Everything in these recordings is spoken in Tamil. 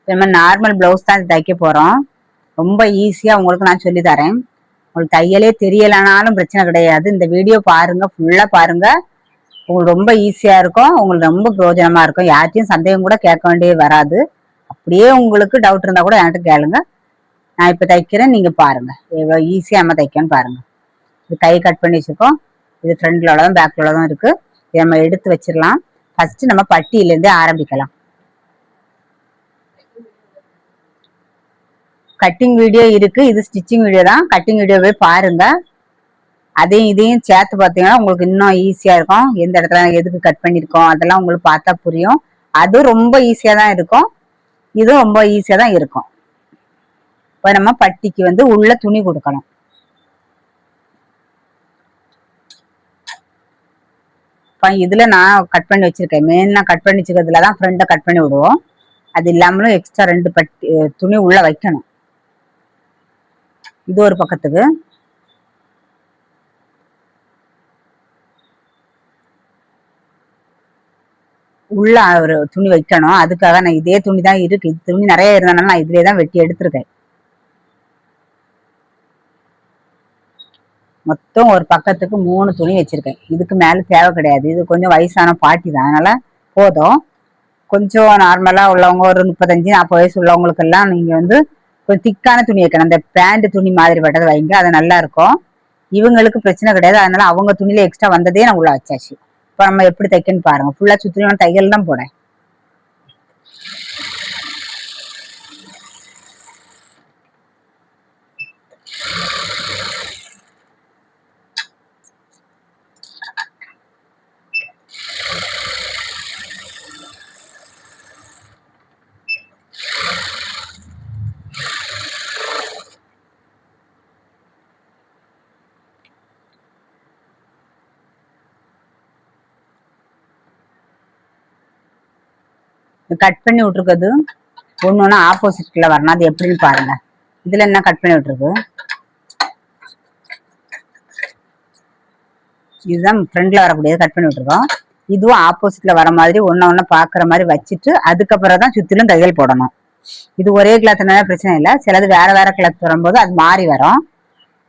நம்ம நார்மல் பிளவுஸ் தான் தைக்க போறோம். ரொம்ப ஈஸியா உங்களுக்கு நான் சொல்லி தரேன். உங்களுக்கு தையலே தெரியலனாலும் பிரச்சனை கிடையாது. இந்த வீடியோ பாருங்க, ஃபுல்லா பாருங்க. உங்களுக்கு ரொம்ப ஈஸியா இருக்கும். உங்களுக்கு ரொம்ப பிரயோஜனமா இருக்கும். யார்ட்டையும் சந்தேகம் கூட கேட்க வேண்டியது வராது. அப்படியே உங்களுக்கு டவுட் இருந்தா கூட என்கிட்ட கேளுங்க. நான் இப்ப தைக்கிறேன், நீங்க பாருங்க எவ்வளவு ஈஸியா நம்ம தைக்கன்னு பாருங்க. இது கை கட் பண்ணி வச்சிருக்கோம். இது ஃப்ரண்ட்ல உள்ளதும் பேக்ல உள்ளதும் இருக்கு. இதை நம்ம எடுத்து வச்சிடலாம். ஃபர்ஸ்ட் நம்ம பட்டியில இருந்தே ஆரம்பிக்கலாம். கட்டிங் வீடியோ இருக்கு. இது ஸ்டிச்சிங் வீடியோ தான். கட்டிங் வீடியோ போய் பாருங்க. அதையும் இதையும் சேர்த்து பார்த்தீங்கன்னா உங்களுக்கு இன்னும் ஈஸியா இருக்கும். எந்த இடத்துல எதுக்கு கட் பண்ணிருக்கோம் அதெல்லாம் உங்களுக்கு பார்த்தா புரியும். அது ரொம்ப ஈஸியா தான் இருக்கும். இதுவும் ரொம்ப ஈஸியா தான் இருக்கும். இப்ப நம்ம பட்டிக்கு வந்து உள்ள துணி கொடுக்கணும். இதுல நான் கட் பண்ணி வச்சிருக்கேன். மெயினா கட் பண்ணி வச்சிருக்கிறதுலதான் ஃப்ரண்ட கட் பண்ணி விடுவோம். அது இல்லாமலும் எக்ஸ்ட்ரா 2 பட்டி துணி உள்ள வைக்கணும். இது ஒரு பக்கத்துக்கு. உள்ள ஒரு துணி வைக்கணும். அதுக்காக நான் இதே துணி தான் இருக்கு. இது துணி நிறைய இருந்தாலும் நான் இதுலயே தான் வெட்டி எடுத்திருக்கேன். மொத்தம் ஒரு பக்கத்துக்கு 3 துணி வச்சிருக்கேன். இதுக்கு மேல தேவை கிடையாது. இது கொஞ்சம் வயசான பாட்டி தான், அதனால போதும். கொஞ்சம் நார்மலா உள்ளவங்க ஒரு 35 40 வயசு உள்ளவங்களுக்கு எல்லாம் நீங்க வந்து கொஞ்சம் திக்கான துணி வைக்கணும். அந்த பேண்ட் துணி மாதிரி பட்டதை வைங்க, அது நல்லா இருக்கும். இவங்களுக்கு பிரச்சனை கிடையாது. அதனால அவங்க துணியில எக்ஸ்ட்ரா வந்ததே நான் உள்ள வச்சாச்சு. இப்ப நம்ம எப்படி தைக்கன்னு பாருங்க. ஃபுல்லா சுத்திலும் தையல் தான் போறேன். கட் பண்ணி விட்டுருக்குது ஒண்ணு ஒண்ணு ஆப்போசிட்ல வரணும். அது எப்படின்னு பாருங்க. இதுல என்ன கட் பண்ணி விட்டுருக்கு. இதுதான் ஃப்ரண்ட்ல வரக்கூடியது கட் பண்ணி விட்டுருக்கோம். இதுவும் ஆப்போசிட்ல வர மாதிரி ஒண்ணு பாக்குற மாதிரி வச்சுட்டு அதுக்கப்புறம் தான் சுத்திலும் தையல் போடணும். இது ஒரே கிளாத்னால பிரச்சனை இல்லை. சிலது வேற வேற கிளாத் வரும்போது அது மாறி வரும்.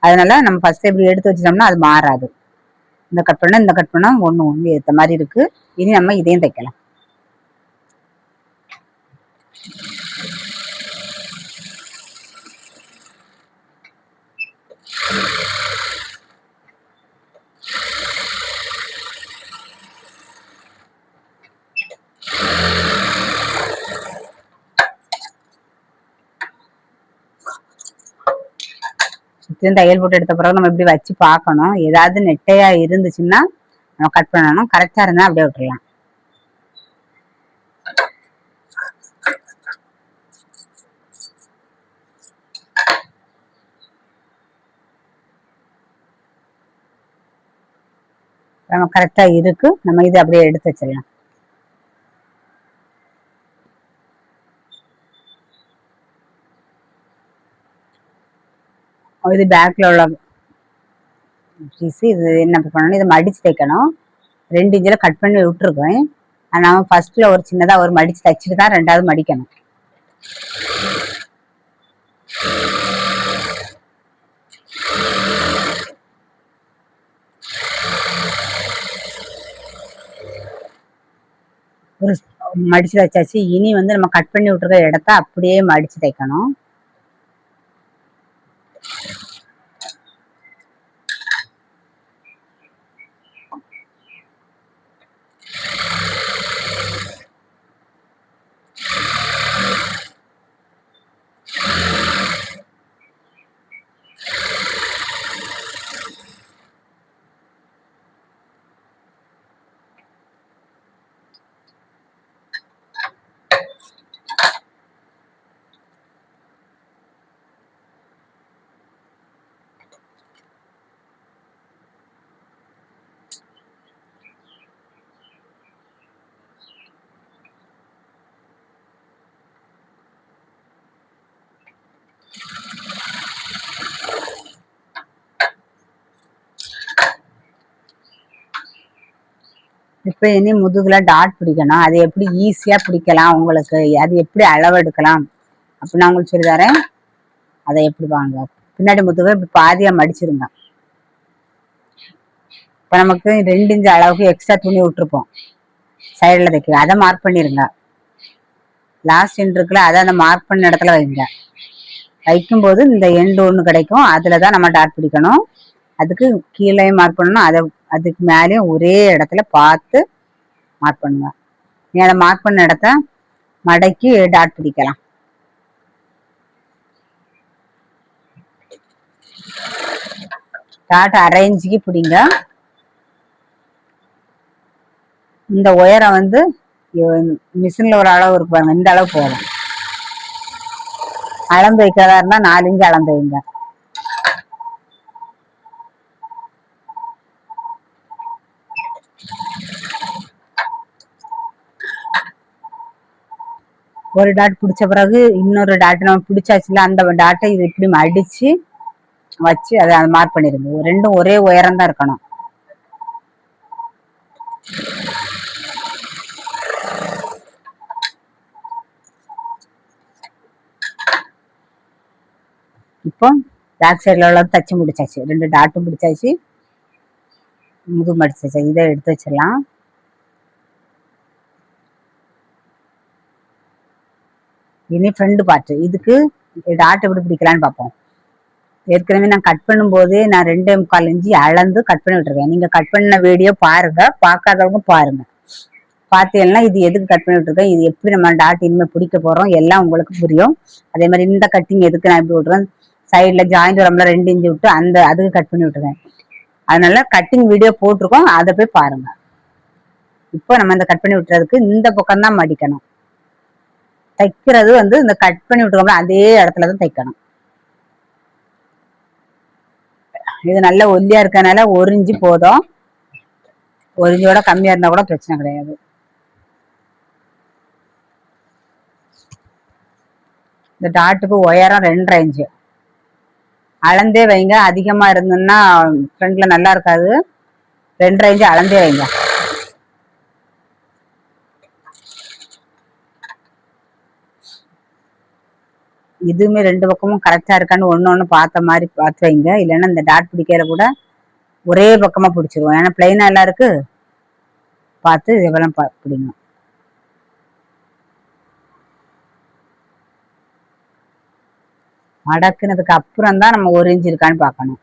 அதனால நம்ம ஃபர்ஸ்ட் இப்படி எடுத்து வச்சிட்டோம்னா அது மாறாது. இந்த கட் பண்ண இந்த கட் பண்ணா ஒண்ணு ஏத்த மாதிரி இருக்கு. இனி நம்ம இதையும் தைக்கலாம். சுத்தியும் தையல் போட்டு எடுத்த பிறகு நம்ம இப்படி வச்சு பார்க்கணும். ஏதாவது நெட்டையா இருந்துச்சுன்னா நம்ம கட் பண்ணணும். கரெக்டா இருந்தா அப்படியே விட்டுறலாம். நம்ம கரெக்டா இருக்கு. நம்ம இது அப்படியே எடுத்து வச்சிடலாம். இது பேக்ல உள்ள பீஸ். இது என்ன பண்ணணும், இதை மடிச்சு தைக்கணும். 2 இன்ச்சில கட் பண்ணி விட்டுருக்கேன். நான் ஃபர்ஸ்ட்ல ஒரு சின்னதா ஒரு மடிச்சு தைச்சிட்டு தான் 2வது மடிக்கணும். ஒரு மடிச்சு தைச்சாச்சு. இனி வந்து நம்ம கட் பண்ணி விட்டுருக்க இடத்த அப்படியே மடிச்சு தைக்கணும். இப்ப இனி முதுகுல டாட் பிடிக்கணும். அது எப்படி ஈஸியா பிடிக்கலாம் உங்களுக்கு, அது எப்படி அளவெடுக்கலாம் அப்படின்னு நான் உங்களுக்கு சொல்லி தரேன். அதை எப்படி வாங்க. பின்னாடி முதுகை இப்படி பாதியா மடிச்சிருங்க. இப்ப நமக்கு 2 இன்ச் அளவுக்கு எக்ஸ்ட்ரா துணி விட்டுருப்போம் சைடுல தைக்க, அதை மார்க் பண்ணிருங்க. லாஸ்ட் எண்ட் இருக்குல்ல, அதை அந்த மார்க் பண்ண இடத்துல வைங்க. வைக்கும்போது இந்த எண்டு ஒண்ணு கிடைக்கும், அதுலதான் நம்ம டாட் பிடிக்கணும். அதுக்கு கீழே மார்க் பண்ணணும், அதுக்கு மேலேயும் ஒரே இடத்துல பார்த்து மார்க் பண்ணுங்க. நீ அதை மார்க் பண்ண இடத்த மடக்கி டாட் பிடிக்கலாம். டாட் அரை இன்ச்சுக்கு பிடிங்க. இந்த உயரம் வந்து மிஷின்ல ஒரு அளவு இருக்கு பாருங்க, இந்த அளவு போதும். அளந்து வைக்கிறதா இருந்தா 4 இன்ச்சு அளந்து வைங்க. ஒரு டாட் பிடிச்ச பிறகு இன்னொரு டாட் நம்ம பிடிச்சாச்சுல, அந்த டாட்டை இது இப்படி மடிச்சு வச்சு அதை மார்க் பண்ணிருங்க. ரெண்டும் ஒரே உயரம் தான் இருக்கணும். இப்போ பேக் சைட்ல உள்ள தச்சு முடிச்சாச்சு, 2 டாட்டும் பிடிச்சாச்சு, முது மடிச்சாச்சு. இதை எடுத்து வச்சிடலாம். இனி ஃப்ரண்ட் பார்ட், இதுக்கு டாட் எப்படி பிடிக்கலான்னு பார்ப்போம். ஏற்கனவே நான் கட் பண்ணும் போதே நான் 2.25 இன்ச்சு அளந்து கட் பண்ணி விட்டுருக்கேன். நீங்க கட் பண்ண வீடியோ பாருங்க, பார்க்காதவங்க பாருங்க. பார்த்தீங்கன்னா இது எதுக்கு கட் பண்ணி விட்டுருக்கேன், இது எப்படி நம்ம டாட் இனிமேல் பிடிக்க போறோம் எல்லாம் உங்களுக்கு புரியும். அதே மாதிரி இந்த கட்டிங் எதுக்கு நான் இப்படி விட்டுறேன், சைட்ல ஜாயிண்ட் வரம்புல 2 இன்ச்சு விட்டு அந்த அதுக்கு கட் பண்ணி விட்டுருக்கேன். அதனால கட்டிங் வீடியோ போட்டிருக்கோம், அதை போய் பாருங்க. இப்போ நம்ம இந்த கட் பண்ணி விட்டுறதுக்கு இந்த பக்கம் தான் மடிக்கணும். தைக்கிறது வந்து இந்த கட் பண்ணி விட்டுருக்கோம்ல அதே இடத்துலதான் தைக்கணும். இது நல்ல ஒல்லியா இருக்கனால 1 இன்ச்சு போதும், 1 இன்ச்சோட கம்மியா இருந்தா கூட பிரச்சனை கிடையாது. இந்த டாட்டுக்கு உயரம் 2.5 இன்ச்சு அளந்தே வைங்க. அதிகமா இருந்ததுன்னா ஃப்ரண்ட்ல நல்லா இருக்காது. 2.5 இன்ச்சு அளந்தே வைங்க. இதுவுமே 2 பக்கமும் கரெக்டா இருக்கான்னு ஒண்ணு பார்த்த மாதிரி பார்த்து வைங்க. இல்லைன்னா இந்த டாட் பிடிக்கிற கூட ஒரே பக்கமா பிடிச்சிருவோம். ஏன்னா பிளைனா எல்லாம் இருக்கு, பார்த்து இதெல்லாம் பிடிங்க. மடக்குனதுக்கு அப்புறம் தான் நம்ம 1 இன்ச்சு இருக்கான்னு பார்க்கணும்.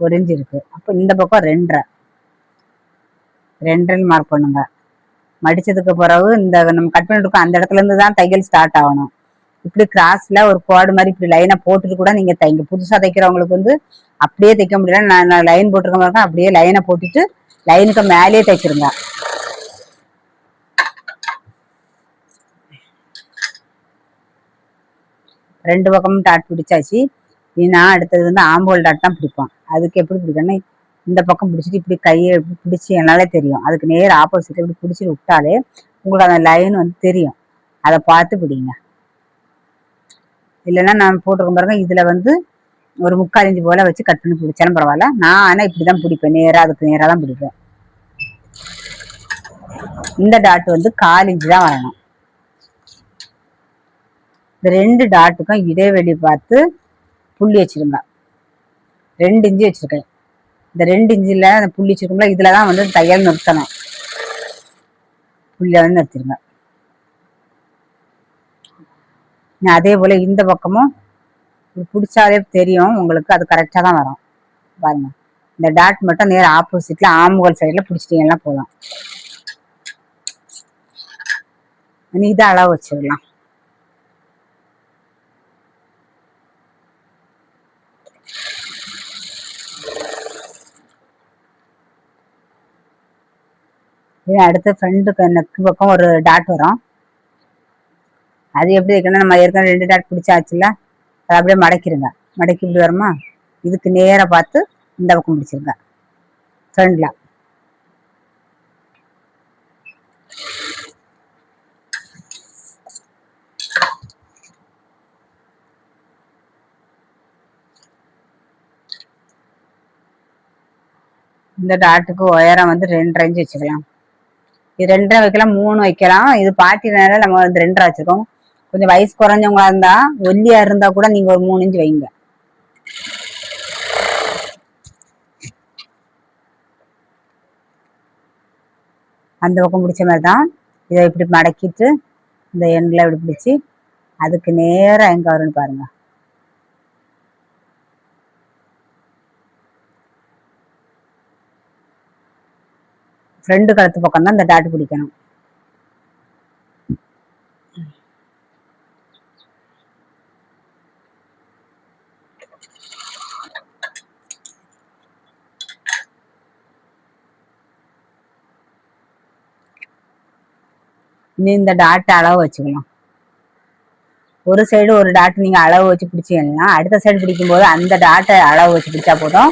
1 இன்ச்சு இருக்கு, அப்ப இந்த பக்கம் 2.5 மார்க் பண்ணுங்க. மடிச்சதுக்கு பிறகு இந்த நம்ம கட் பண்ணிட்டு இருக்கோம் அந்த இடத்துல இருந்து தான் தையல் ஸ்டார்ட் ஆகணும். இப்படி கிராஸ்ல ஒரு கோடு மாதிரி இப்படி லைனை போட்டுட்டு கூட நீங்க தைங்க. புதுசா தைக்கிறவங்களுக்கு வந்து அப்படியே தைக்க முடியல, நான் லைன் போட்டிருக்க மாதிரி அப்படியே லைனை போட்டுட்டு லைனுக்கு மேலேயே தைச்சிருங்க. ரெண்டு பக்கமும் டாட் பிடிச்சாச்சு. நான் அடுத்தது வந்து ஆம்போல் டாட் தான் பிடிப்போம். அதுக்கு எப்படி பிடிக்கணும்னா இந்த பக்கம் பிடிச்சிட்டு இப்படி கையை பிடிச்சி என்னாலே தெரியும், அதுக்கு நேர் ஆப்போசிட் இப்படி பிடிச்சிட்டு விட்டாலே உங்களுக்கு அந்த லைன் வந்து தெரியும், அதை பார்த்து பிடிங்க. இல்லைன்னா நான் போட்டிருக்க பாருங்க, இதுல வந்து ஒரு 3/4 இன்ச்சு போல வச்சு கட் பண்ணி பிடிச்சாலும் பரவாயில்ல. நான் ஆனா இப்படிதான் பிடிப்பேன், நேரா அதுக்கு நேரா தான் பிடிப்பேன். இந்த டாட் வந்து 1/4 இன்ச்சு தான் வரணும். இந்த 2 டாட்டுக்கும் இடைவெளி பார்த்து புள்ளி வச்சிருங்க. 2 இன்ச்சு வச்சிருக்கேன். இந்த 2 இன்ச்சுல அந்த புள்ளி வச்சிருக்கோம்ல, இதுலதான் வந்து தையல் நிறுத்தணும். புள்ளிய வந்து நிறுத்திருங்க. அதே போல இந்த பக்கமும் பிடிச்சாலே தெரியும் உங்களுக்கு, அது கரெக்டா தான் வரும் பாருங்க. இந்த டாட் மட்டும் நேர ஆப்போசிட்ல ஆமுகல் சைட்ல பிடிச்சிட்டீங்கன்னா போதும். இதை அளவு வச்சிடலாம். அடுத்து ஃப்ரண்ட்டுக்கு நெக்கு பக்கம் ஒரு டாட் வரும். அது எப்படி வைக்கணும், நம்ம ஏற்கனவே 2 டாட் பிடிச்சாச்சுல, அதை அப்படியே மடக்கிடுங்க. மடக்கி இப்படி வருமா, இதுக்கு நேர பார்த்து இந்த பக்கம் பிடிச்சிருங்க ஃப்ரண்ட்ல. இந்த டாட்டுக்கு உயரம் வந்து 2.5 இன்ச்சு வச்சுக்கலாம். இது 2.5 வைக்கலாம், 3 வைக்கலாம். இது பாட்டினால நம்ம வந்து 2.5 வச்சிருக்கோம். கொஞ்சம் வயசு குறைஞ்சவங்களா இருந்தா, ஒல்லியா இருந்தா கூட நீங்க ஒரு 3 இன்ச் வைங்க. அந்த பக்கம் பிடிச்ச மாதிரி தான் இதை இப்படி மடக்கிட்டு இந்த எண்ணில் இப்படி பிடிச்சி அதுக்கு நேரம் எங்க வரும்னு பாருங்க. ஃப்ரெண்டு கழுத்து பக்கம் தான் இந்த டாட் பிடிக்கணும். இனி இந்த டாட் அளவு வச்சுக்கலாம். ஒரு சைடு ஒரு டாட் நீங்க அளவு வச்சு பிடிச்சீங்கன்னா அடுத்த சைடு பிடிக்கும் போது அந்த டாட்டை அளவு வச்சு பிடிச்சா போதும்.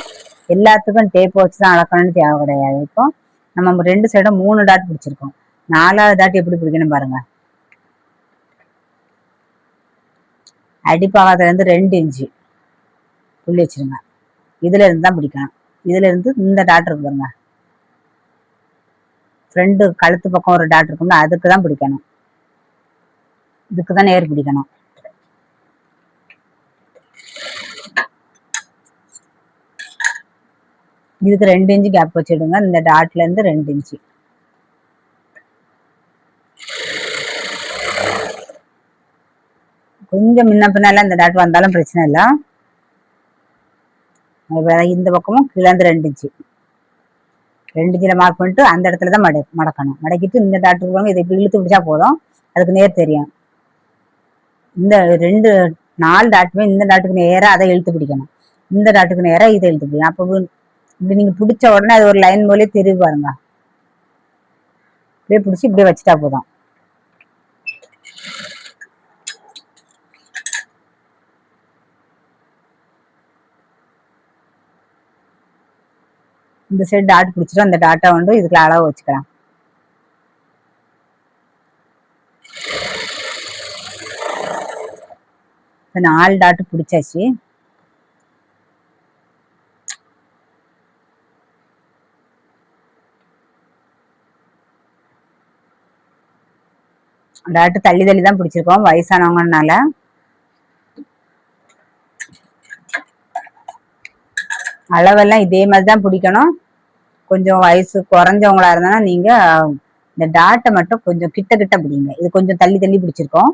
எல்லாத்துக்கும் டேப் வச்சுதான் அளக்கணும்னு தேவை கிடையாது. இப்போ நம்ம 2 சைடும் 3 டாட் பிடிச்சிருக்கோம். 4வது டாட் எப்படி பிடிக்கணும் பாருங்க. அடிப்பாகத்துல இருந்து 2 இன்ச்சு புள்ளி வச்சிருங்க. இதுல இருந்து தான் பிடிக்கணும். இதுல இருந்து இந்த டாட் இருக்கு பாருங்க, ஃப்ரெண்டு கழுத்து பக்கம் ஒரு டாட் இருக்கும்ல, அதுக்கு தான் பிடிக்கணும். இதுக்கு தான் நேர் பிடிக்கணும். இதுக்கு 2 இன்ச்சு கேப் வச்சிடுங்க. இந்த டாட்ல இருந்து 2 இன்ச்சு. கொஞ்சம் முன்ன பின்னால இந்த டாட் வந்தாலும் பிரச்சனை இல்லை. இந்த பக்கமும் கீழே இருந்து 2 இன்ச்சு 2 இன்ச்சில் மார்க் பண்ணிட்டு அந்த இடத்துல தான் மடக்கணும். மடக்கிட்டு இந்த டாட் இருக்காங்க, இதை இப்படி இழுத்து பிடிச்சா போதும். அதுக்கு நேர் தெரியும். இந்த 4 டாட்டுமே இந்த டாட்டுக்கு நேராக அதை இழுத்து பிடிக்கணும். இந்த டாட்டுக்கு நேராக இதை இழுத்து பிடிக்கணும். அப்போ இப்படி நீங்க பிடிச்ச உடனே அது ஒரு லைன் போலே தெரிவு பாருங்க. இப்படியே பிடிச்சி இப்படியே வச்சுட்டா போதும். இந்த சைடு டாட் பிடிச்சிட்டோம். அந்த டாட்டா வந்து இதுக்குள்ள அளவு வச்சுக்கலாம். இப்போ 4 டாட்டு பிடிச்சாச்சு. டாட்டு தள்ளி தள்ளி தான் பிடிச்சிருக்கோம் வயசானவங்கனால. அளவெல்லாம் இதே மாதிரி தான் பிடிக்கணும். கொஞ்சம் வயசு குறைஞ்சவங்களா இருந்தாலும் நீங்க இந்த டாட்டை மட்டும் கொஞ்சம் கிட்ட கிட்ட பிடிங்க. இது கொஞ்சம் தள்ளி தள்ளி பிடிச்சிருக்கோம்.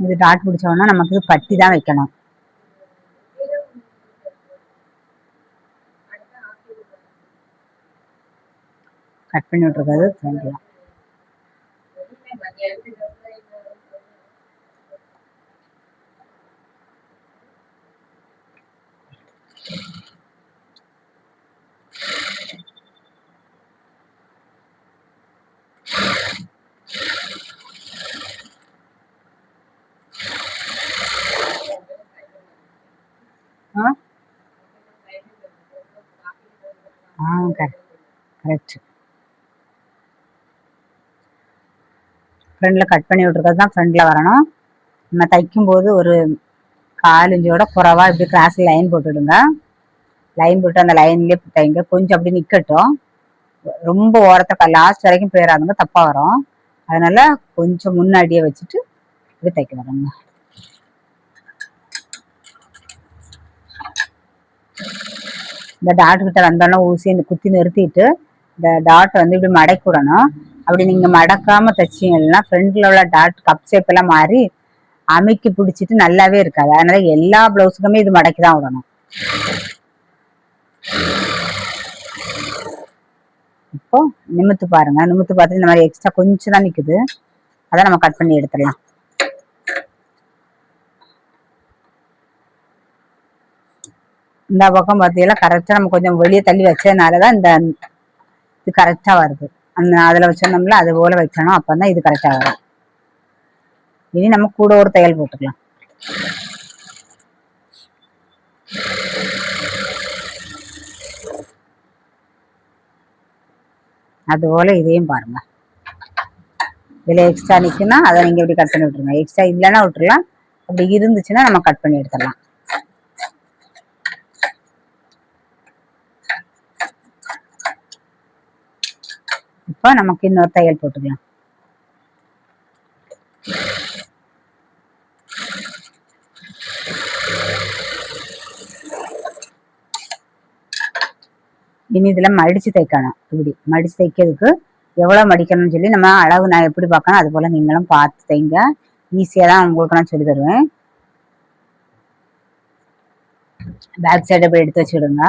இது டாட் பிடிச்சோம்னா நமக்கு பட்டி தான் வைக்கணும். கட் பண்ணி விட்டுருக்கிறது ஃப்ரெண்ட்லாம். கரெக்ட். ஃப்ரெண்ட்ல கட் பண்ணி விட்டுருக்கிறது தான் ஃப்ரெண்ட்ல வரணும். நம்ம தைக்கும் போது ஒரு 1/4 இன்ச்சோட குறைவா இப்படி கிராஸ்ல லைன் போட்டுடுங்க. லைன் போட்டு அந்த லைன்லயே தைங்க. கொஞ்சம் அப்படி நிக்கட்டும். ரொம்ப ஓரத்தை லாஸ்ட் வரைக்கும் போயிடாதுங்க, தப்பா வரும். அதனால கொஞ்சம் முன்னாடியே வச்சுட்டு இப்படி தைக்க வரணுங்க. இந்த டாட் கிட்ட வந்தோன்னா ஊசி இந்த குத்தி நிறுத்திட்டு இந்த டாட் வந்து இப்படி மடக்கி விடணும். அப்படி நீங்க மடக்காம தைச்சீங்கன்னா ஃப்ரண்ட்ல உள்ள டாட் கப் ஷேப் எல்லாம் மாறி அமைக்கி பிடிச்சிட்டு நல்லாவே இருக்காது. அதனால எல்லா பிளவுஸுக்குமே இது மடக்கி தான் விடணும். இப்போ நிமித்து பாருங்க. நிமித்து பார்த்து இந்த மாதிரி எக்ஸ்ட்ரா கொஞ்சம் தான் நிக்குது, அதை நம்ம கட் பண்ணி எடுத்துடலாம். இந்த பக்கம் பார்த்தீங்கன்னா கரெக்டா நம்ம கொஞ்சம் வெளியே தள்ளி வச்சதுனாலதான் இந்த இது கரெக்டா வருது. அந்த அதுல வச்சோம்ல அது போல வைக்கணும். அப்பதான் இது கரெக்டா வரும். இனி நம்ம கூட ஒரு தையல் போட்டுக்கலாம். அதுபோல இதையும் பாருங்க. இதுல எக்ஸ்ட்ரா நிக்குன்னா அதை நீங்க இப்படி கட் பண்ணி விட்டுருங்க. எக்ஸ்ட்ரா இல்லைன்னா விட்டுறலாம். அப்படி இருந்துச்சுன்னா நம்ம கட் பண்ணி எடுத்துடலாம். இப்போ நமக்கு இன்னொரு தையல் போட்டுக்கலாம். இனி இதுல மடிச்சு தைக்கணும். இப்படி மடிச்சு தைக்கிறதுக்கு எவ்வளவு மடிக்கணும்னு சொல்லி நம்ம அளவு நான் எப்படி பார்க்கணும் அது போல நீங்களும் பார்த்து தைங்க. ஈஸியா தான் உங்களுக்கு நான் சொல்லி தருவேன். பேக் சைடு போய் எடுத்து வச்சுடுங்க.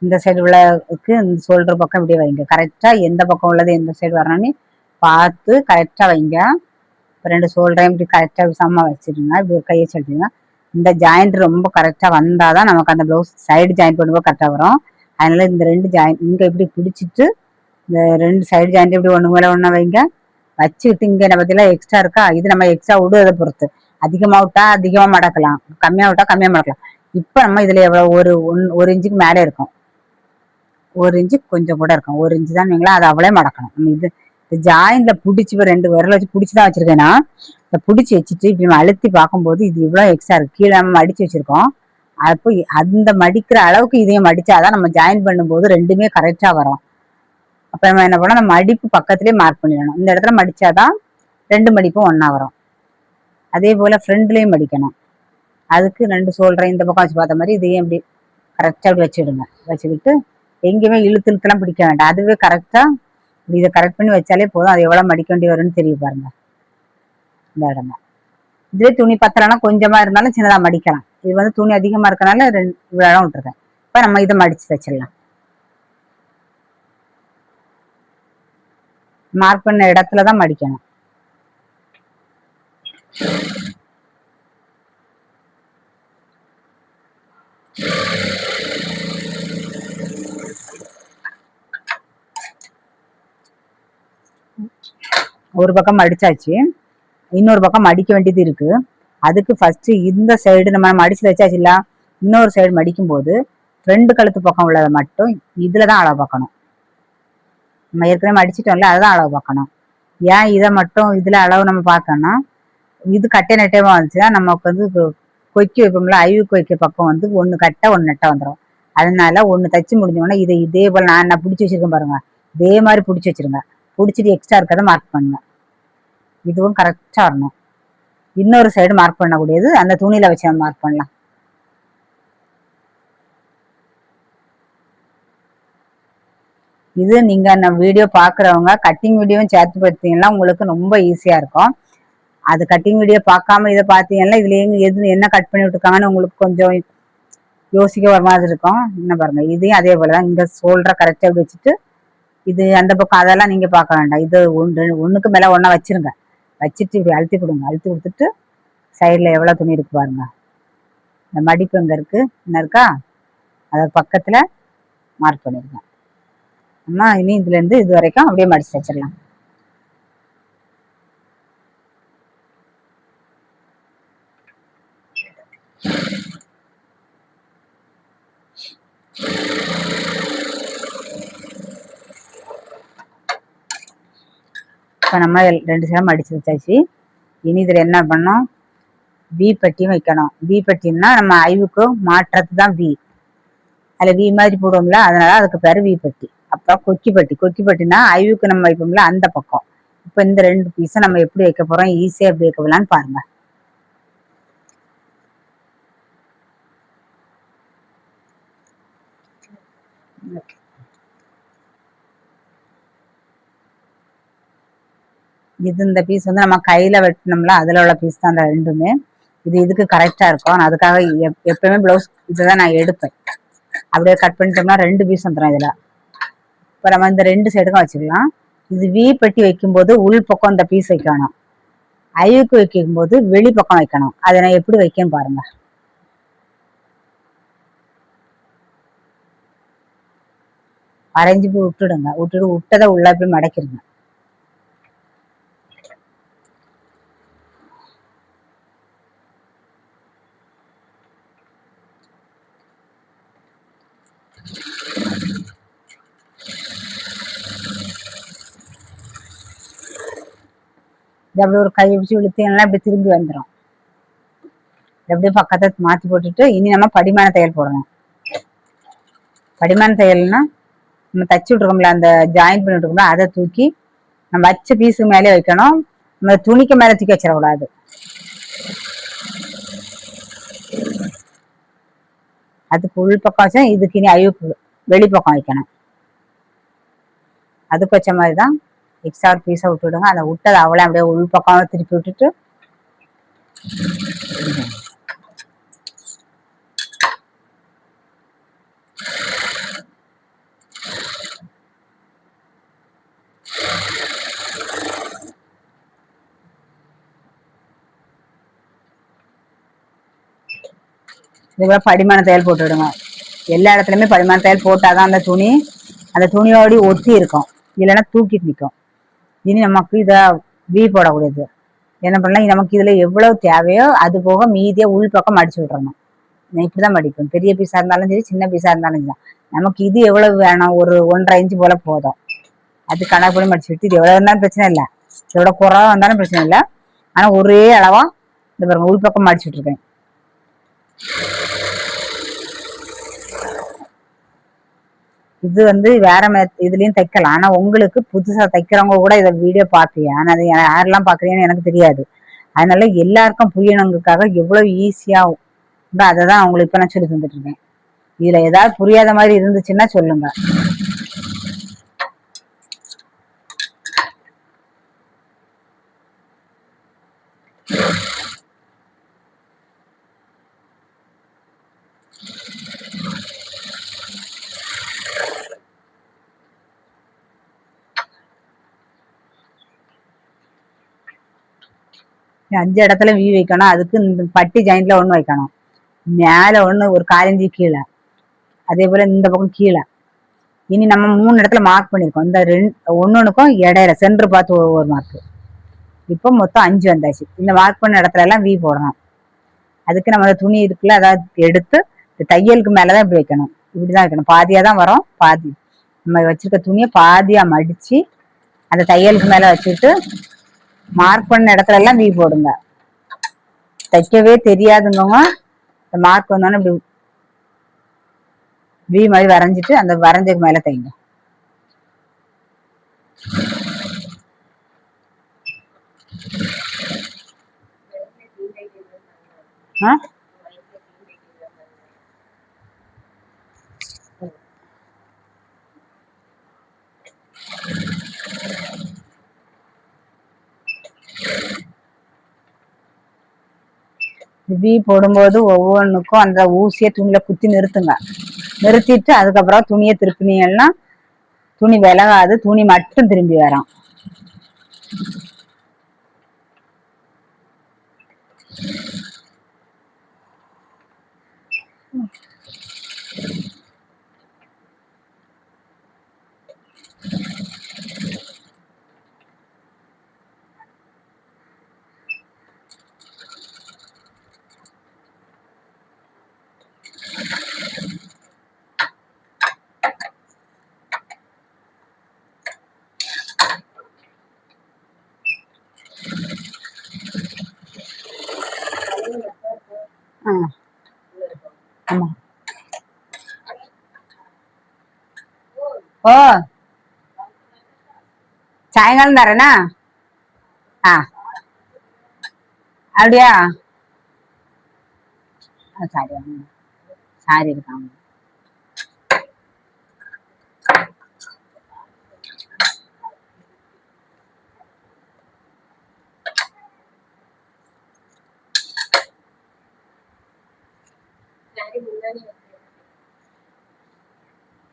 இந்த சைடு உள்ளதுக்கு இந்த ஷோல்டர் பக்கம் இப்படியே வைங்க. கரெக்டா எந்த பக்கம் உள்ளது எந்த சைடு வரணும்னு பார்த்து கரெக்டா வைங்க. ரெண்டு ஷோல்டரையும் இப்படி கரெக்டா சமமா வச்சிருங்க. இப்படி ஒரு கையை சொல்லிடுங்க. இந்த ஜாயிண்ட் ரொம்ப கரெக்டா வந்தாதான் நமக்கு அந்த பிளவுஸ் சைடு ஜாயிண்ட் பண்ணும்போது கரெக்டா வரும். அதனால இந்த ரெண்டு ஜாயிண்ட் இங்க இப்படி பிடிச்சிட்டு இந்த ரெண்டு சைடு ஜாயிண்ட் இப்படி ஒண்ணு மேல ஒண்ணு வைங்க. வச்சுக்கிட்டு இங்க என்ன பத்திலாம் எக்ஸ்ட்ரா இருக்கா, இது நம்ம எக்ஸ்ட்ரா விடுவதை பொறுத்து. அதிகமா விட்டா அதிகமா மடக்கலாம், கம்மியா விட்டா கம்மியா மடக்கலாம். இப்ப நம்ம இதுல எவ்வளவு ஒரு இன்ச்சுக்கு மேலே இருக்கும். ஒரு இன்ச்சு கொஞ்சம் கூட இருக்கும். ஒரு இன்ச்சு தான் நீங்களா அதை அவ்வளே மடக்கணும். இது ஜாயின்ல பிடிச்சி ரெண்டு விரல வச்சு பிடிச்சிதான் வச்சிருக்கேன்னா இதை பிடிச்சி வச்சுட்டு இப்படி நம்ம அழுத்தி பார்க்கும்போது இது இவ்வளவு எக்ஸ்ட்ரா இருக்கு. கீழே நம்ம மடிச்சு வச்சிருக்கோம். அப்போ அந்த மடிக்கிற அளவுக்கு இதையும் மடிச்சாதான் நம்ம ஜாயின் பண்ணும்போது ரெண்டுமே கரெக்டா வரும். அப்ப நம்ம என்ன பண்ணோம், நம்ம மடிப்பு பக்கத்திலேயே மார்க் பண்ணிடணும். இந்த இடத்துல மடிச்சாதான் ரெண்டு மடிப்பும் ஒன்னா வரும். அதே போல ஃப்ரண்ட்லயும் மடிக்கணும். அதுக்கு ரெண்டு ஷோல்டரை இந்த பக்கம் வச்சு பார்த்த மாதிரி இதையும் இப்படி கரெக்டா அப்படி வச்சுடுங்க. வச்சுக்கிட்டு எங்கேயுமே இழுத்து இழுத்துலாம் பிடிக்க வேண்டாம். அதுவே கரெக்டா இதை கரெக்ட் பண்ணி வச்சாலே போதும். அது எவ்வளவு மடிக்க வேண்டி வரும்னு தெரிய பாருங்க. இந்த இடம் இதுவே துணி பத்தலைன்னா கொஞ்சமா இருந்தாலும் சின்னதா மடிக்கலாம். இது வந்து துணி அதிகமா இருக்கனால இவ்வளவு இடம் விட்டுருக்கேன். இப்ப நம்ம இதை மடிச்சு வச்சிடலாம். மார்க் பண்ண இடத்துலதான் மடிக்கணும். ஒரு பக்கம் மடிச்சாச்சு, இன்னொரு பக்கம் மடிக்க வேண்டியது இருக்கு. அதுக்கு ஃபர்ஸ்ட் இந்த சைடு நம்ம மடிச்சு வச்சாச்சு இல்ல, இன்னொரு சைடு மடிக்கும் போது ரெண்டு கழுத்து பக்கம் உள்ளதை மட்டும் இதுலதான் அளவு பார்க்கணும். நம்ம ஏற்கனவே மடிச்சிட்டோம்ல, அதுதான் அளவு பார்க்கணும். ஏன் இதை மட்டும் இதுல அளவு நம்ம பார்க்கணும்னா, இது கட்டை நெட்டையமா வந்துச்சுன்னா நமக்கு வந்து கொக்கி வைப்போம்ல, ஐவுக்கு வைக்க பக்கம் வந்து ஒண்ணு கட்டை ஒண்ணு நெட்டை வந்துடும். அதனால ஒண்ணு தச்சு முடிஞ்சோன்னா இதை இதே போல நான் பிடிச்சி வச்சிருக்கேன் பாருங்க, இதே மாதிரி பிடிச்சி வச்சிருங்க. பிடிச்சிட்டு எக்ஸ்ட்ரா இருக்கிறத மார்க் பண்ணுங்க. இதுவும் கரெக்டா வரணும். இன்னொரு சைடு மார்க் பண்ணக்கூடியது அந்த துணியில வச்சு நம்ம மார்க் பண்ணலாம். இது நீங்க வீடியோ பாக்குறவங்க கட்டிங் வீடியோவும் சேர்த்து பார்த்தீங்கன்னா உங்களுக்கு ரொம்ப ஈஸியா இருக்கும். அது கட்டிங் வீடியோ பார்க்காம இதை பார்த்தீங்கன்னா இதுல எது என்ன கட் பண்ணி விட்டுருக்காங்கன்னு உங்களுக்கு கொஞ்சம் யோசிக்க ஒரு மாதிரி இருக்கும். என்ன பாருங்க, இதையும் அதே போலதான் இந்த ஷோல்டரை கரெக்டா வச்சுட்டு இது அந்த பக்கம் அதெல்லாம் நீங்க பார்க்க வேண்டாம். இது ஒண்ணுக்கு மேல ஒன்னா வச்சிருங்க. வச்சுட்டு இப்படி அழுத்தி கொடுங்க. அழுத்தி கொடுத்துட்டு சைட்ல எவ்வளவு துணி இருக்கு பாருங்க. இந்த மடிப்பு எங்க இருக்கு, என்ன இருக்கா, அத பக்கத்துல மார்க் பண்ணிருக்கேன். அம்மா இனி இதுல இருந்து இது வரைக்கும் அப்படியே மடிச்சு வச்சிடலாம். இப்ப நம்ம ரெண்டு சைடும் மடிச்சு வச்சாச்சு. இனி இதுல என்ன பண்ணோம், வி பட்டியும் வைக்கணும். வி பட்டின்னா நம்ம ஐவுக்கு மாற்றுறது தான் வி. அதுல வி மாதிரி போடுவோம்ல, அதனால அதுக்கு பேரு வி பட்டி. அப்புறம் கொக்கி பட்டி. கொக்கி பட்டினா ஐவுக்கு நம்ம வைப்போம்ல அந்த பக்கம். இப்ப இந்த ரெண்டு பீஸை நம்ம எப்படி வைக்க போறோம், ஈஸியா எப்படி வைக்க போலான்னு பாருங்க. இது இந்த பீஸ் வந்து நம்ம கையில வெட்டினோம்ல அதுல உள்ள பீஸ் தான் அந்த ரெண்டுமே. இது இதுக்கு கரெக்டா இருக்கும். அதுக்காக எப்பவுமே பிளவுஸ் இதுதான் நான் எடுப்பேன். அப்படியே கட் பண்ணிட்டோம்னா ரெண்டு பீஸ் வந்துடும் இதுல. இப்ப நம்ம இந்த ரெண்டு சைடுக்கும் வச்சுக்கலாம். இது வி பட்டி வைக்கும்போது உள் பக்கம் இந்த பீஸ் வைக்கணும். ஐவுக்கு வைக்கும் போது வெளி பக்கம் வைக்கணும். அதை நான் எப்படி வைக்கேன்னு பாருங்க. அரைஞ்சு போய் விட்டுடுங்க. விட்டதை உள்ள போய் மடக்கிடுங்க. இது அப்படி ஒரு கை வச்சு இழுத்தீங்கன்னா இப்படி திரும்பி வந்துடும். அப்படியே பக்கத்தை மாற்றி போட்டுட்டு இனி நம்ம படிமான தையல் போடணும். படிமான தையல்னா நம்ம தச்சு விட்டுருக்கோம்ல, அந்த ஜாயின் பண்ணி விட்டுருக்கோம்ல, அதை தூக்கி நம்ம வச்ச பீஸுக்கு மேலே வைக்கணும். நம்ம துணிக்கு மேலே தூக்கி வச்சிடக்கூடாது. அதுக்கு உள் பக்கம் வச்சா இதுக்கு இனி அழிவுக்கு வெளிப்பக்கம் வைக்கணும். அதுக்கு வச்ச மாதிரி தான் எக்ஸ்ட்ரா பீஸை விட்டு விடுங்க. அதை விட்டது அவளே அப்படியே உள் பக்கம் திருப்பி விட்டுட்டு இதுபோல படிமான தையல் போட்டு விடுங்க. எல்லா இடத்துலையுமே படிமான தையல் போட்டாதான் அந்த துணியோடு ஒட்டி இருக்கும், இல்லைன்னா தூக்கிட்டு நிற்கும். இனி நமக்கு இதை வீ போடக்கூடியது என்ன பண்ணலாம், நமக்கு இதுல எவ்வளவு தேவையோ அது போக மீதியை உள் பக்கம் மடிச்சு விட்டுறணும். இப்படிதான் மடிக்கும். பெரிய பீஸா இருந்தாலும் சரி, சின்ன பீஸா இருந்தாலும் சரி. நமக்கு இது எவ்வளவு வேணும், ஒரு 1.5 இன்ச்சு போல போதும். அது கணக்கு பண்ணி மடிச்சு விட்டு இது எவ்வளவு இருந்தாலும் பிரச்சனை இல்லை, இதோட குறவா வந்தாலும் பிரச்சனை இல்லை. ஆனா ஒரே அளவா இந்த பாருங்க உள் பக்கம் மடிச்சு விட்டுருக்கேன். இது வேற இதுலயும் தைக்கலாம். ஆனா உங்களுக்கு புதுசா தைக்கிறவங்க கூட இதை வீடியோ பார்ப்பீங்க. ஆனா அது யாரெல்லாம் பாக்குறீங்கன்னு எனக்கு தெரியாது. அதனால எல்லாருக்கும் புரியணுங்கிறதுக்காக எவ்வளவு ஈஸியா அதை தான் அவங்களுக்கு இப்ப நான் சொல்லி தந்துட்டு இருக்கேன். இதுல ஏதாவது புரியாத மாதிரி இருந்துச்சுன்னா சொல்லுங்க. அஞ்சு இடத்துல வீ வைக்கணும். அதுக்கு இந்த பட்டி ஜாயிண்ட்ல ஒண்ணு வைக்கணும், மேல ஒண்ணு, ஒரு 1/4 இன்ச்சு கீழே, அதே போல இந்த பக்கம் கீழே. இனி நம்ம 3 இடத்துல மார்க் பண்ணிருக்கோம். இந்த ஒன்னொன்னுக்கும் இடையில சென்டர் பார்த்து ஒரு மார்க். இப்போ மொத்தம் 5 வந்தாச்சு. இந்த மார்க் பண்ண இடத்துல எல்லாம் வீ போடணும். அதுக்கு நம்ம துணி இருக்குல்ல, அதாவது எடுத்து தையலுக்கு மேலதான் இப்படி வைக்கணும். இப்படிதான் வைக்கணும். பாதியா தான் வரும். பாதி நம்ம வச்சிருக்க துணியை பாதியா மடிச்சு அந்த தையலுக்கு மேல வச்சுட்டு மார்க் பண்ண இடத்துல எல்லாம் வீ போடுங்க. தைக்கவே தெரியாதுங்கவங்க இந்த மார்க் வந்தோன்னு இப்படி வீ மாதிரி வரைஞ்சிட்டு அந்த வரைஞ்சதுக்கு மேல தைங்க. வீ போடும்போது ஒவ்வொன்றுக்கும் அந்த ஊசியை துணியில குத்தி நிறுத்துங்க. நிறுத்திட்டு அதுக்கப்புறம் துணியை திருப்பினீங்கன்னா துணி விலகாது, துணி மட்டும் திரும்பி வரும். ஆமா. ஓ, சாயங்காலம் தரேனா? அப்படியா? சாரி சாரி இருக்காங்க.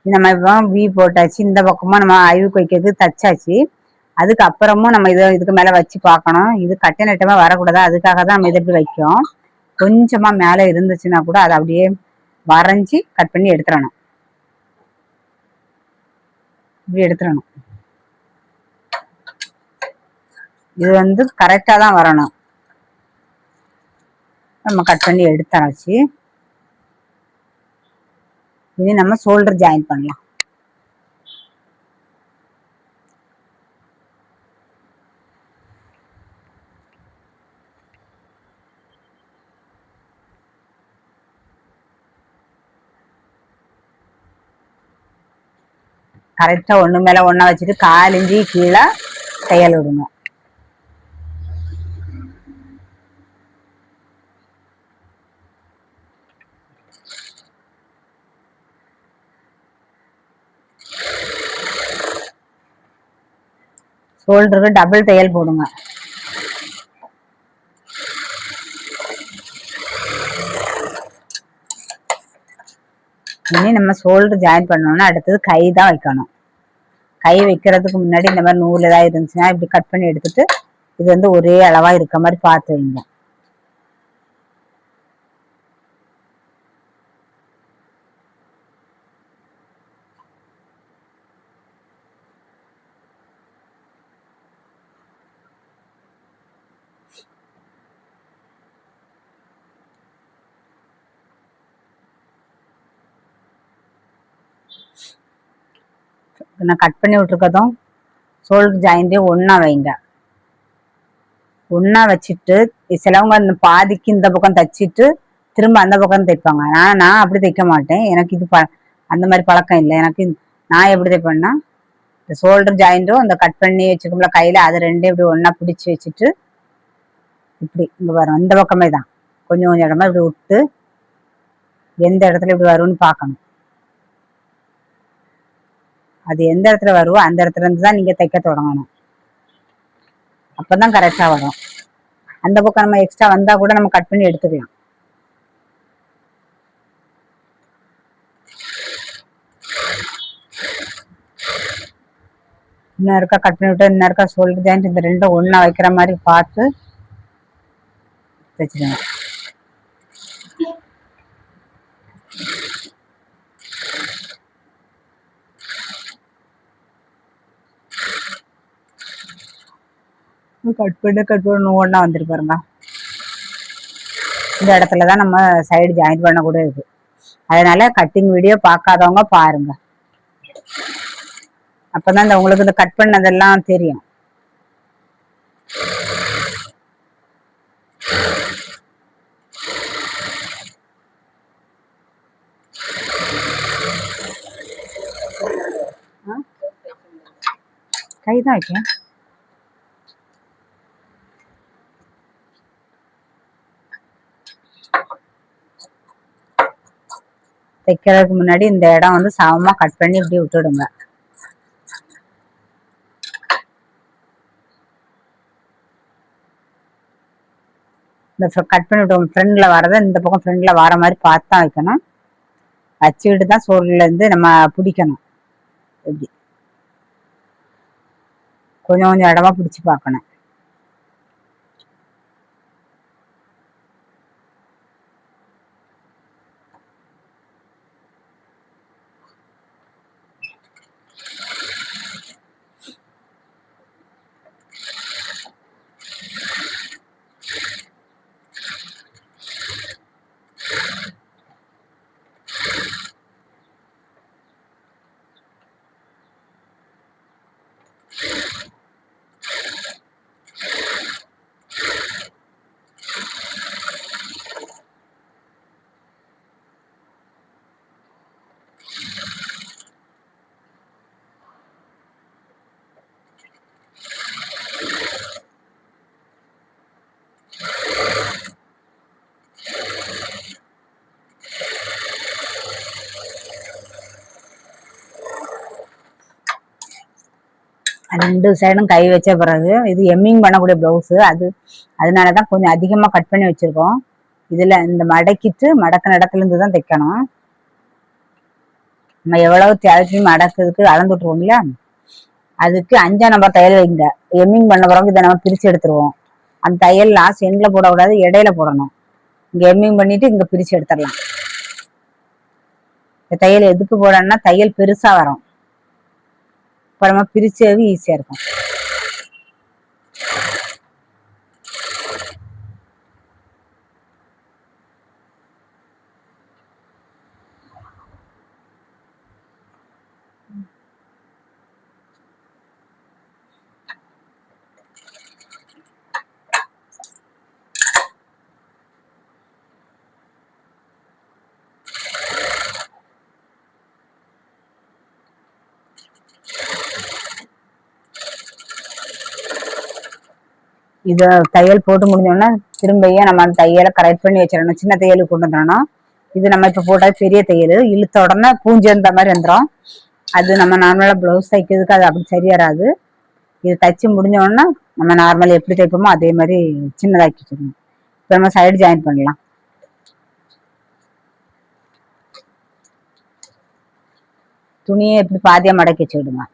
நம்ம இப்போ வீ போட்டாச்சு. இந்த பக்கமா நம்ம அழிவுக்கு வைக்கிறது தச்சாச்சு. அதுக்கு அப்புறமும் நம்ம இதுக்கு மேல வச்சு பார்க்கணும். இது கட்ட நட்டமா வரக்கூடாது, அதுக்காக தான் நம்ம இதை எப்படி வைக்கும். கொஞ்சமா மேல இருந்துச்சுன்னா கூட அதை அப்படியே வரைஞ்சி கட் பண்ணி எடுத்துடணும். இப்படி எடுத்துடணும். இது கரெக்டா தான் வரணும். நம்ம கட் பண்ணி எடுத்தாச்சு. இனி நம்ம ஷோல்டர் ஜாயின் பண்ணலாம். கரெக்டா ஒண்ணு மேல ஒண்ணா வச்சுட்டு 1/4 இன்ச்சு கீழே தையல் விடுங்க. ஷோல்டருக்கு டபுள் தையல் போடுங்க. இனி நம்ம ஷோல்டர் ஜாயின் பண்ணோம்னா அடுத்தது கை தான் வைக்கணும். கை வைக்கிறதுக்கு முன்னாடி இந்த மாதிரி நூல் ஏதாவது இருந்துச்சுன்னா இப்படி கட் பண்ணி எடுத்துட்டு இது வந்து ஒரே அளவா இருக்க மாதிரி பார்த்து வைங்க. நான் கட் பண்ணி விட்டுருக்கதும் ஷோல்டர் ஜாயிண்டையும் ஒண்ணா வைங்க. ஒண்ணா வச்சுட்டு சிலவங்க அந்த பாதிக்கு இந்த பக்கம் தைச்சிட்டு திரும்ப அந்த பக்கம் தைப்பாங்க. நான் அப்படி தைக்க மாட்டேன். எனக்கு இது அந்த மாதிரி பழக்கம் இல்லை. எனக்கு நான் எப்படி தைப்பேன்னா இந்த ஷோல்டர் ஜாயிண்ட்டும் அந்த கட் பண்ணி வச்சுக்கோம்ல கையில அதை ரெண்டையும் இப்படி ஒண்ணா பிடிச்சி வச்சுட்டு இப்படி இங்க வரும். இந்த பக்கமே தான் கொஞ்சம் கொஞ்சம் இடமா இப்படி விட்டு எந்த இடத்துல இப்படி வரும்னு பார்க்கணும். அது எந்த இடத்துல வருவோ அந்த இடத்துல இருந்து தான் நீங்க தைக்க தொடங்கணும். அப்பதான் கரெக்டா வரும். அந்த பக்கம் நம்ம எக்ஸ்ட்ரா வந்தா கூட நம்ம கட் பண்ணி எடுத்துக்கலாம். இன்னும் இருக்கா கட் பண்ணி விட்டு இன்னும் இருக்கா ஷோல்டர் ஜாயிண்ட் இந்த ரெண்டும் ஒண்ணா வைக்கிற மாதிரி பார்த்து தைச்சிடுங்க. கட் பண்ண ஒண்ணா வந்துட்டு பாருங்க. இந்த இடத்துலதான் நம்ம சைடு ஜாயின் பண்ண கூட இருக்கு. அதனால கட்டிங் வீடியோ பார்க்காதவங்க பாருங்க. அப்பதான் இந்த உங்களுக்கு இந்த கட் பண்ணதெல்லாம் தெரியும். கைதான் வைக்கேன். தைக்கிறதுக்கு முன்னாடி இந்த இடம் வந்து சமமா கட் பண்ணி இப்படி விட்டுடுங்க. இந்த கட் பண்ணி விட்டோம் ஃப்ரெண்ட்ல வரதை இந்த பக்கம் ஃப்ரெண்ட்ல வர மாதிரி பார்த்து தான் வைக்கணும். வச்சுக்கிட்டு தான் சோறுல இருந்து நம்ம பிடிக்கணும். இப்படி கொஞ்சம் கொஞ்சம் இடமா பிடிச்சி பார்க்கணும். ரெண்டு சைடும் கை வச்ச பிறகு இது எம்மிங் பண்ணக்கூடிய பிளவுஸ் அதனாலதான் கொஞ்சம் அதிகமா கட் பண்ணி வச்சிருக்கோம். இதுல இந்த மடக்கிட்டு மடக்க இடத்துல இருந்து தான் தைக்கணும். நம்ம எவ்வளவு தேவைக்கு மடக்கிறதுக்கு அளந்து விட்டுருவோம்ல அதுக்கு 5ஆம் நம்பர் தையல் வைங்க. எம்மிங் பண்ண பிறகு இதை நம்ம பிரிச்சு எடுத்துருவோம். அந்த தையல் லாஸ்ட் எண்ட்ல போடக்கூடாது, இடையில போடணும். இங்க எம்மிங் பண்ணிட்டு இங்க பிரிச்சு எடுத்துடலாம். இந்த தையல் எதுக்கு போடணும்னா தையல் பெருசா வரும். அப்புறமா பிரிச்சது ஈஸியா இருக்கும். இதை தையல் போட்டு முடிஞ்சோன்னா திரும்பியும் நம்ம அந்த தையலை கரெக்ட் பண்ணி வச்சிடணும். சின்ன தையலுக்கு கொண்டு வந்துடணும். இது நம்ம இப்போ போட்டால் பெரிய தையல் இழுத்த உடனே பூஞ்சி இருந்த மாதிரி வந்துடும். அது நம்ம நார்மலாக ப்ளவுஸ் தைக்கிறதுக்கு அது அப்படி சரி வராது. இது தைச்சு முடிஞ்ச உடனே நம்ம நார்மல் எப்படி தைப்போமோ அதே மாதிரி சின்னதாக்கி வச்சிடணும். இப்போ நம்ம சைடு ஜாயின் பண்ணலாம். துணியை எப்படி பாதியாக மடக்கி வச்சுக்கிடுங்க.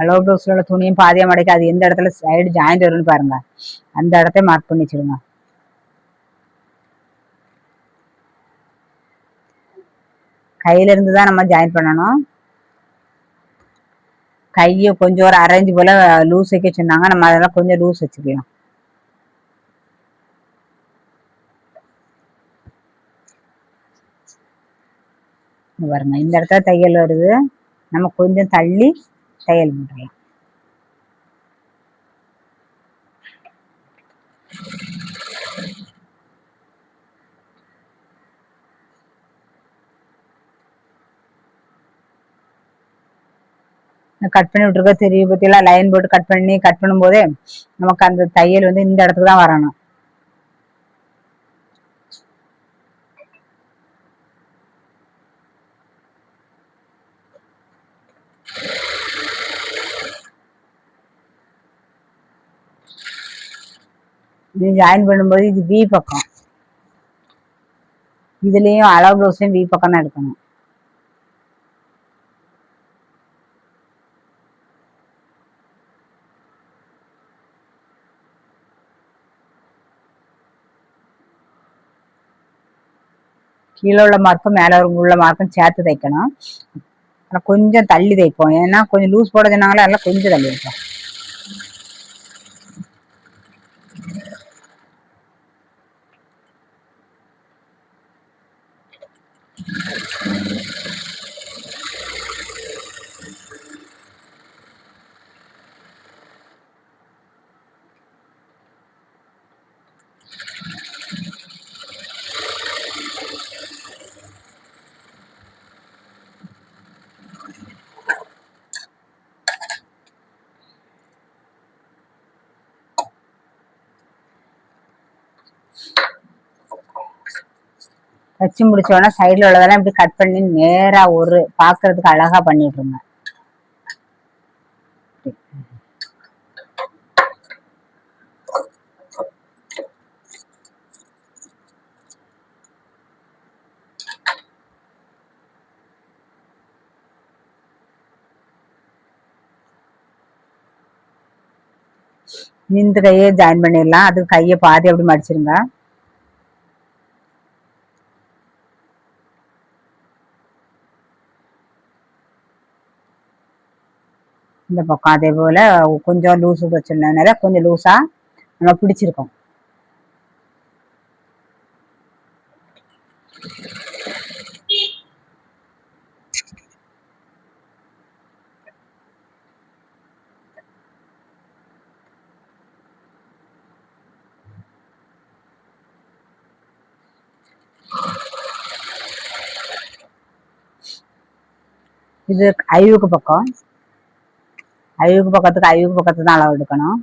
அளவு ப்ளவுஸ்ல உள்ள துணியும் பாதியா மடக்கி அது எந்த இடத்துல சைடு ஜாயிண்ட் வரும்னு பாருங்க. அந்த இடத்த மார்க் பண்ணி வச்சிடுங்க. கையில இருந்து தான் நம்ம ஜாயின் பண்ணணும். கையை கொஞ்சம் ஒரு அரைஞ்சு போல லூஸ் வைக்க சொன்னாங்க. நம்ம அதெல்லாம் கொஞ்சம் லூஸ் வச்சுக்கலாம். பாருங்க இந்த இடத்துல தையல் வருது. நம்ம கொஞ்சம் தள்ளி தையல் போட்டுக்கலாம். கட் பண்ணி விட்டுருக்க தெரிய பத்தியெல்லாம் லைன் போட்டு கட் பண்ணும் போதே நமக்கு அந்த தையல் வந்து இந்த இடத்துக்கு தான் வரணும். இது ஜாயின் பண்ணும்போது இது பி பக்கம், இதுலயும் அளவு ப்ளவுஸ்லயும் பி பக்கம் தான் எடுக்கணும். கீழே உள்ள மார்க்கும் மேல உள்ள மார்க்கும் சேர்த்து தைக்கணும். கொஞ்சம் தள்ளி தைப்போம். ஏன்னா கொஞ்சம் லூஸ் போட சொன்னாங்களா, அதெல்லாம் கொஞ்சம் தள்ளி வைப்போம். வச்சு முடிச்சோன்னா சைடில் உள்ளதெல்லாம் இப்படி கட் பண்ணி நேரா ஒரு பார்க்கறதுக்கு அழகா பண்ணிட்டுருங்க. இந்த கையை ஜாயின் பண்ணிடலாம். அது கையை பாதி அப்படி மடிச்சிருங்க. இந்த பக்கம் அதே போல கொஞ்சம் லூஸு வச்சிருந்ததுனால கொஞ்சம் லூஸா நம்ம பிடிச்சிருக்கோம். இது ஐவுக்கு பக்கம், ஐவுக்கு பக்கத்துக்கு தான் அளவு எடுக்கணும்.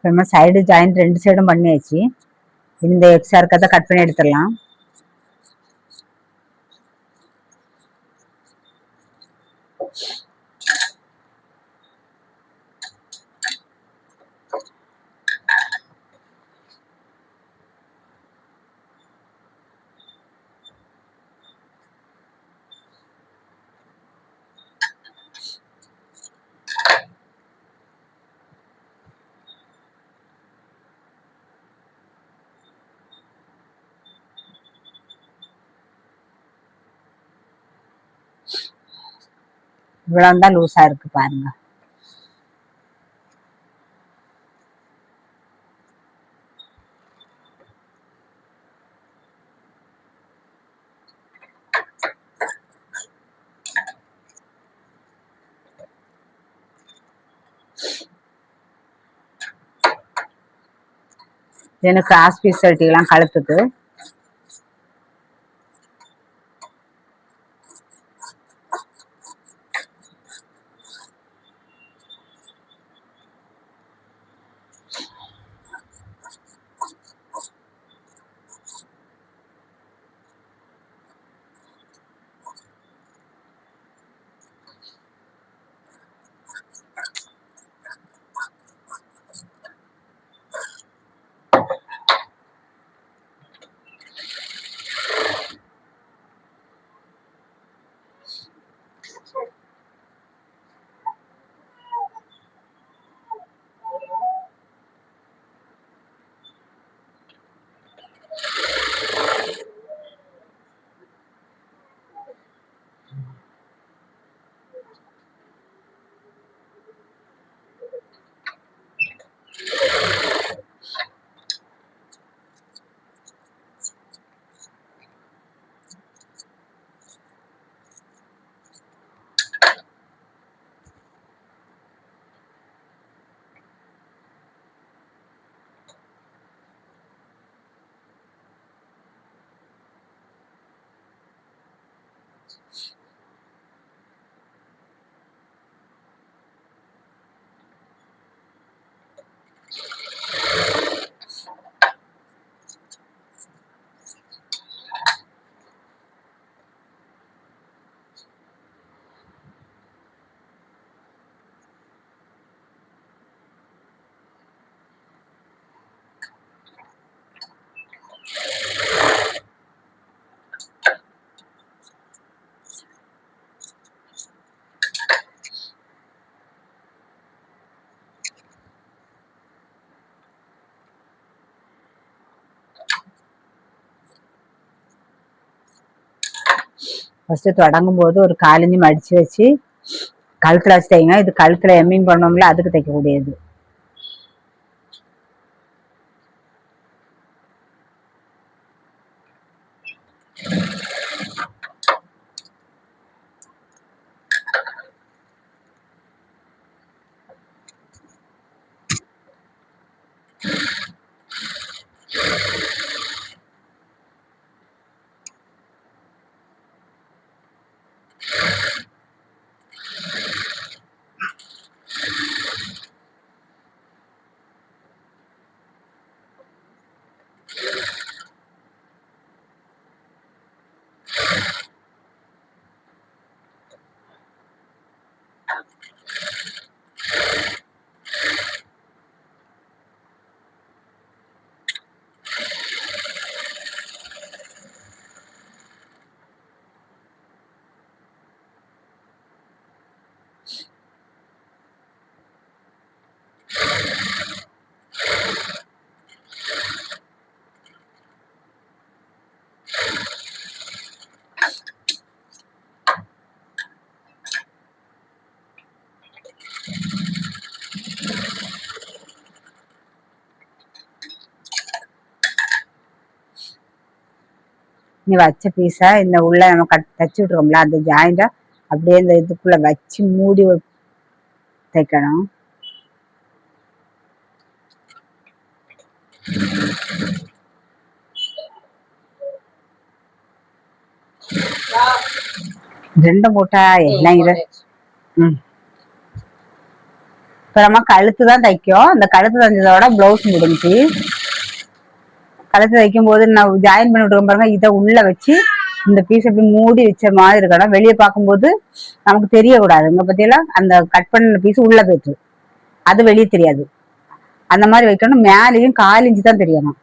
நம்ம சைடு ஜாயிண்ட் 2 சைடும் பண்ணியாச்சு. இந்த எக்ஸ்ட்ரா இருக்கிறத கட் பண்ணி எடுத்துடலாம். இவ்வளவுதான் லூஸா இருக்கு பாருங்க. எனக்கு கிராஸ் பீஸ் வெட்டிக்கலாம் கழுத்துக்கு. ஃபர்ஸ்ட் தொடங்கும் போது ஒரு 1/4 இன்ச் மடிச்சு வச்சு கழுத்துல வச்சு தைங்க. இது கழுத்துல எம்மிங் பண்ணோம்ல, அதுக்கு தைக்கக்கூடியது. நீ வச்ச பீஸை இந்த உள்ள நம்ம தச்சு விட்டுருக்கோம்ல, அந்த ஜாயிண்ட அப்படியே இந்த இதுக்குள்ள வச்சு மூடி தைக்கணும். ரெண்டும் போட்டா எல்லாம் இது இப்ப நம்ம கழுத்து தான் தைக்கும். அந்த கழுத்து தைஞ்சதோட பிளவுஸ் முடிஞ்சு. கழுத்து தைக்கும் போது நான் ஜாயின் பண்ணி விட்டுருக்கோம் பாருங்க, இதை உள்ள வச்சு இந்த பீஸ் எப்படி மூடி வச்ச மாதிரி இருக்கணும். வெளியே பார்க்கும்போது நமக்கு தெரியக்கூடாது. இங்க பத்தியெல்லாம் அந்த கட் பண்ண பீஸ் உள்ள போயிட்டு அது வெளியே தெரியாது. அந்த மாதிரி வைக்கணும். மேலேயும் 1/4 இன்ச்சு தான் தெரியணும்.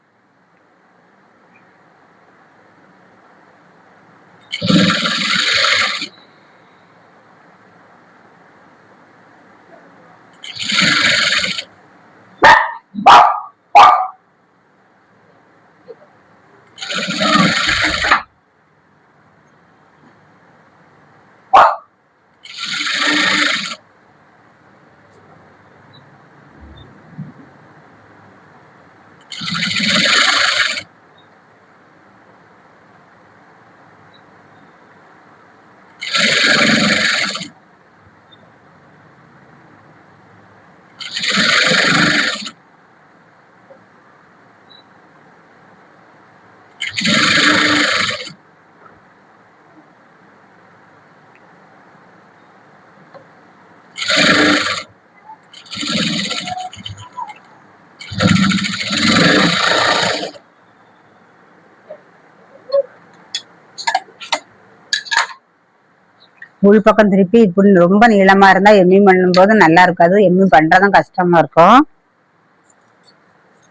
உள் பக்கம் திருப்பி இப்படி ரொம்ப நீளமா இருந்தா எம்மிங் பண்ணும்போது நல்லா இருக்காது. எம்மிங் பண்றதும் கஷ்டமா இருக்கும்.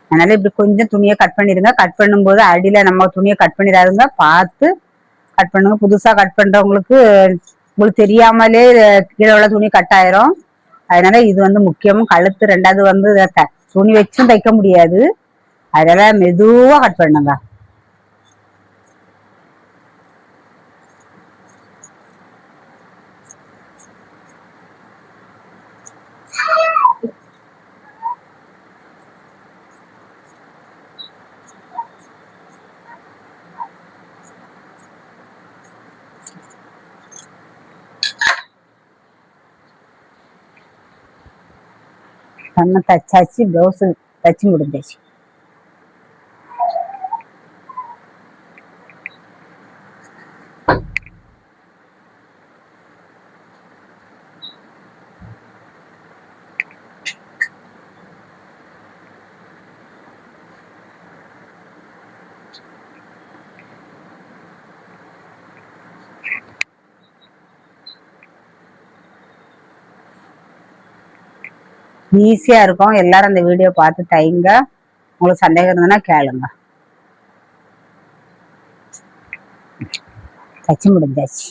அதனால இப்படி கொஞ்சம் துணியை கட் பண்ணிடுங்க. கட் பண்ணும்போது அடியில நம்ம துணியை கட் பண்ணிடாதுங்க, பார்த்து கட் பண்ணுங்க. புதுசா கட் பண்றவங்களுக்கு உங்களுக்கு தெரியாமலே கீழே உள்ள துணி கட் ஆயிரும். அதனால இது முக்கியமும். கழுத்து ரெண்டாவது துணி வச்சும் தைக்க முடியாது. அதனால மெதுவா கட் பண்ணுங்க. கண்ணை தச்சாச்சு, பிளவுஸ் தச்சு முடிஞ்சாச்சு. ஈஸியா இருக்கும். எல்லாரும் அந்த வீடியோ பார்த்து தைங்க. உங்களுக்கு சந்தேகம் இருந்ததுன்னா கேளுங்க. தச்சு முடிஞ்சாச்சு.